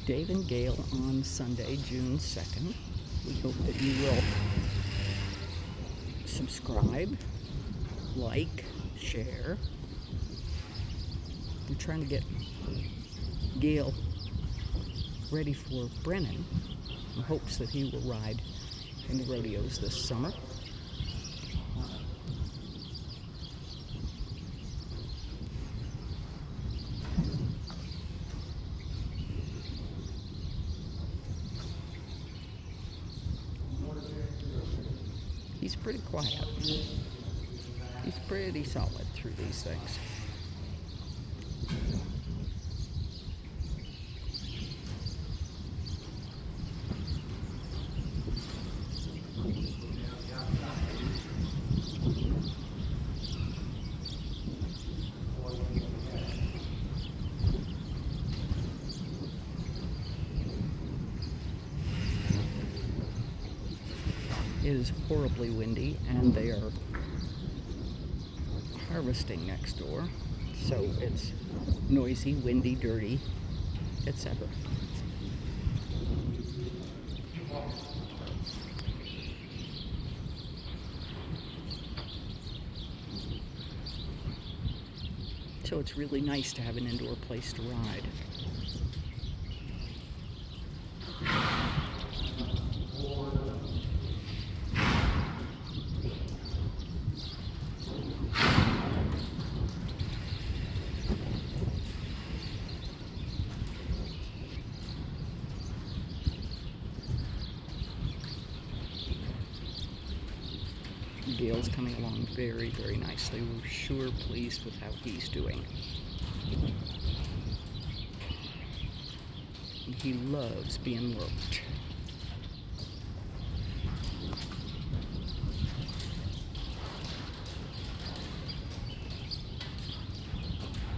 Dave and Gale on Sunday, June 2nd. We hope that you will subscribe, like, share. We're trying to get Gale ready for Brennan in hopes that he will ride in the rodeos this summer. He's pretty quiet. He's pretty solid through these things. It is horribly windy, and they are harvesting next door, so it's noisy, windy, dirty, etc. So it's really nice to have an indoor place to ride. Gale's coming along very, very nicely. We're sure pleased with how he's doing. And he loves being worked.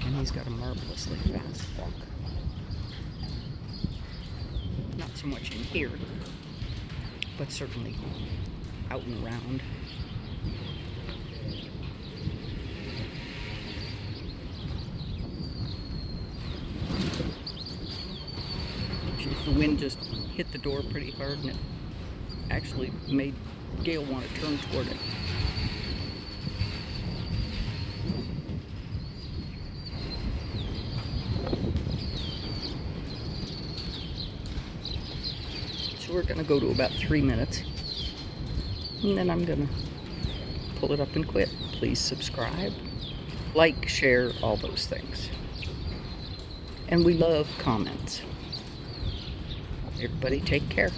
And he's got a marvelously fast walk. Not so much in here, but certainly out and around. The wind just hit the door pretty hard, and it actually made Gale want to turn toward it. So we're going to go to about 3 minutes, and then I'm going to pull it up and quit. Please subscribe, like, share, all those things. And we love comments. Everybody take care.